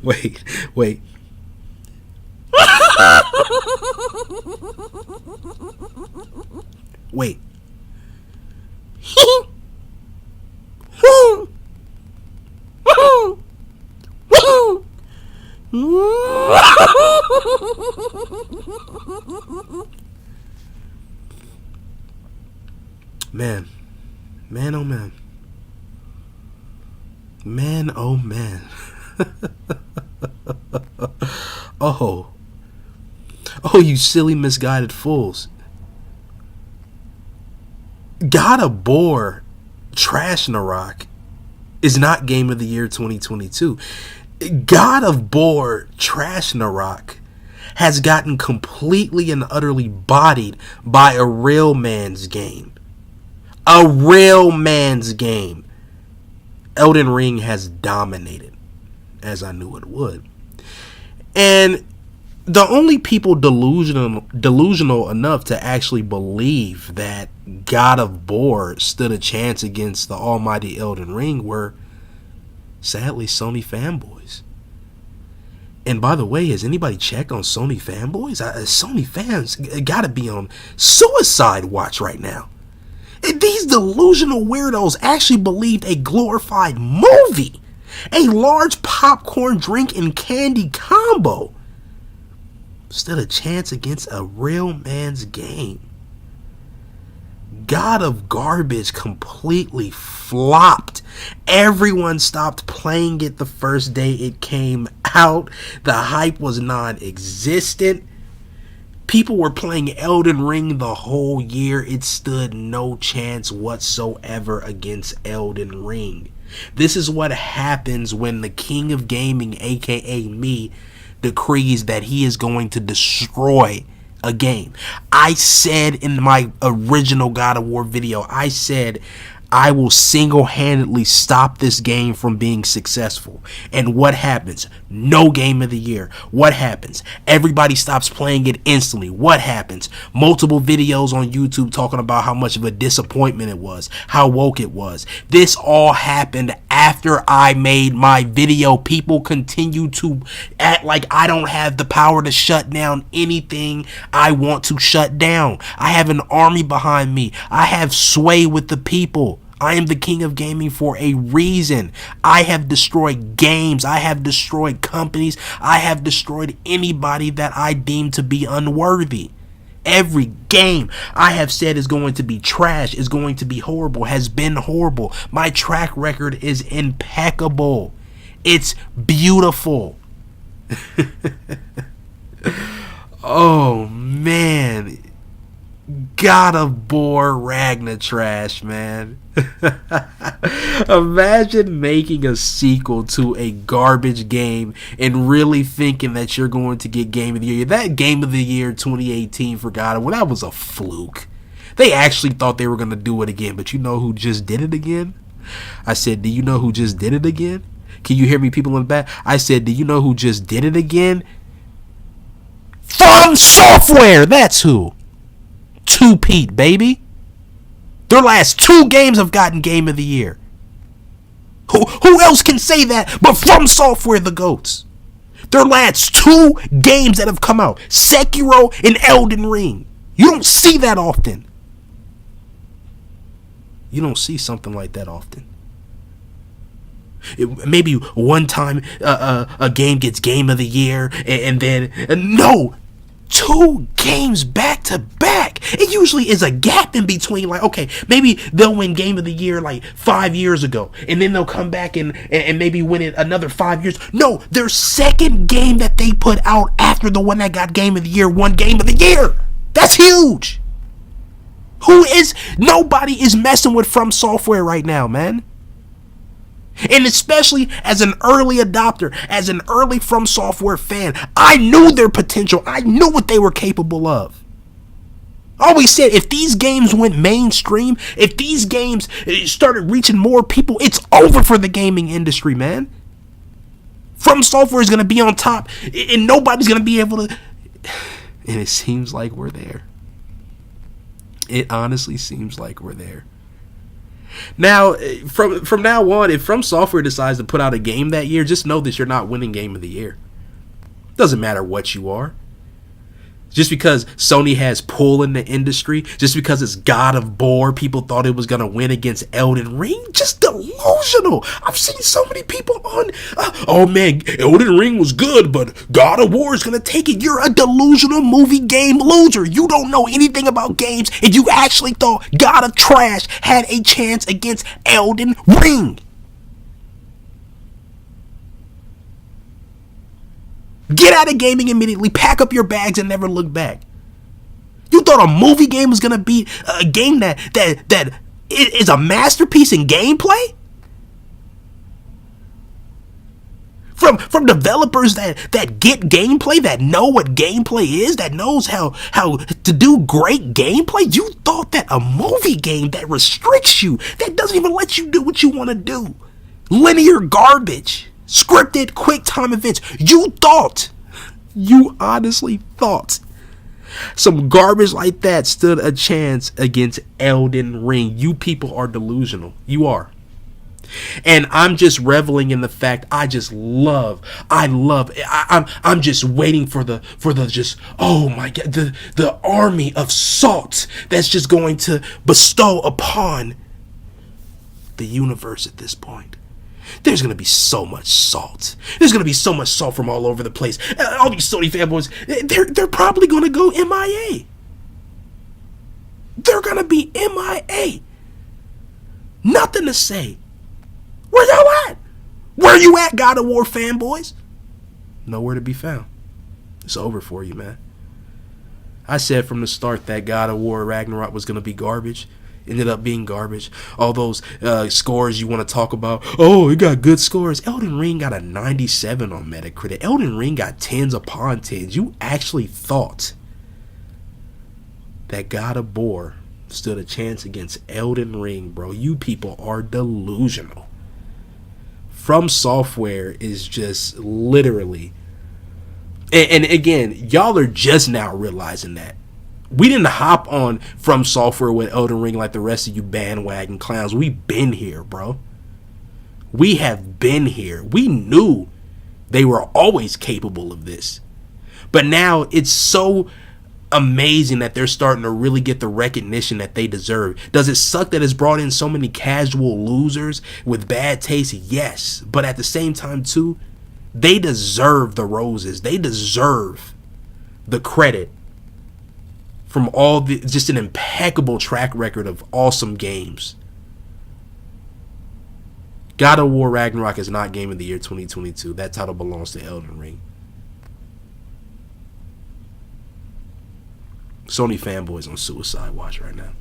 Wait, wait. Wait. Man. Man, oh man. Man, oh man. Oh. Oh, you silly, misguided fools. God of War Ragnarok is not Game of the Year 2022. God of War Ragnarok has gotten completely and utterly bodied by a real man's game. A real man's game. Elden Ring has dominated, as I knew it would. And the only people delusional enough to actually believe that God of War stood a chance against the almighty Elden Ring were, sadly, Sony fanboys. And by the way, has anybody checked on Sony fanboys? Sony fans gotta be on suicide watch right now. These delusional weirdos actually believed a glorified movie, a large popcorn drink and candy combo, stood a chance against a real man's game. God of Garbage completely flopped. Everyone stopped playing it the first day it came out. The hype was non-existent. People were playing Elden Ring the whole year. It stood no chance whatsoever against Elden Ring. This is what happens when the king of gaming, aka me, decrees that he is going to destroy a game. I said in my original God of War video, I said I will single-handedly stop this game from being successful. And what happens? No Game of the Year. What happens? Everybody stops playing it instantly. What happens? Multiple videos on YouTube talking about how much of a disappointment it was, how woke it was. This all happened after I made my video. People continue to act like I don't have the power to shut down anything I want to shut down. I have an army behind me. I have sway with the people. I am the king of gaming for a reason. I have destroyed games. I have destroyed companies. I have destroyed anybody that I deem to be unworthy. Every game I have said is going to be trash, is going to be horrible, has been horrible. My track record is impeccable. It's beautiful. Oh, man. God of War Ragnarok trash, man. Imagine making a sequel to a garbage game and really thinking that you're going to get Game of the Year. That Game of the Year 2018 for God of War, that was a fluke. They actually thought they were going to do it again, but you know who just did it again? I said, do you know who just did it again? Can you hear me, people in the back? I said, do you know who just did it again? From Software, that's who. Two-peat, baby. Their last 2 games have gotten Game of the Year. Who else can say that but From Software, the GOATs? Their last 2 games that have come out, Sekiro and Elden Ring. You don't see that often. You don't see something like that often. Maybe one time a game gets Game of the Year and then no, 2 games back to back. It usually is a gap in between. Like, okay, maybe they'll win Game of the Year like 5 years ago, and then they'll come back and maybe win it another 5 years. No, their second game that they put out after the one that got Game of the Year won Game of the Year. That's huge. Nobody is messing with From Software right now, man. And especially as an early adopter, as an early From Software fan, I knew their potential. I knew what they were capable of. I always said, if these games went mainstream, if these games started reaching more people, it's over for the gaming industry, man. From Software is going to be on top, and nobody's going to be able to. And it seems like we're there. It honestly seems like we're there. Now, from now on, if From Software decides to put out a game that year, just know that you're not winning Game of the Year. Doesn't matter what you are. Just because Sony has pull in the industry, just because it's God of War, people thought it was going to win against Elden Ring. Just delusional. I've seen so many people on, oh man, Elden Ring was good, but God of War is going to take it. You're a delusional movie game loser. You don't know anything about games, and you actually thought God of Trash had a chance against Elden Ring. Get out of gaming immediately, pack up your bags, and never look back. You thought a movie game was gonna be a game that is a masterpiece in gameplay? From developers that get gameplay, that know what gameplay is, that knows how to do great gameplay. You thought that a movie game that restricts you, that doesn't even let you do what you want to do, linear garbage, scripted quick time events. You honestly thought some garbage like that stood a chance against Elden Ring. You people are delusional. You are. And I'm just reveling in the fact I'm just waiting for the just, oh my God, the army of salt that's just going to bestow upon the universe at this point. There's going to be so much salt. There's going to be so much salt from all over the place. All these Sony fanboys, they're probably going to go MIA. They're going to be MIA. Nothing to say. Where y'all at? Where you at, God of War fanboys? Nowhere to be found. It's over for you, man. I said from the start that God of War Ragnarok was going to be garbage. Ended up being garbage. All those scores you want to talk about. Oh, it got good scores. Elden Ring got a 97 on Metacritic. Elden Ring got 10s upon 10s. You actually thought that God of War stood a chance against Elden Ring, bro. You people are delusional. From Software is just literally, and again, y'all are just now realizing that. We didn't hop on From Software with Elden Ring like the rest of you bandwagon clowns. We've been here, bro. We have been here. We knew they were always capable of this. But now it's so amazing that they're starting to really get the recognition that they deserve. Does it suck that it's brought in so many casual losers with bad taste? Yes. But at the same time, too, they deserve the roses. They deserve the credit from all the, just an impeccable track record of awesome games. God of War Ragnarok is not Game of the Year 2022. That title belongs to Elden Ring. Sony fanboys on suicide watch right now.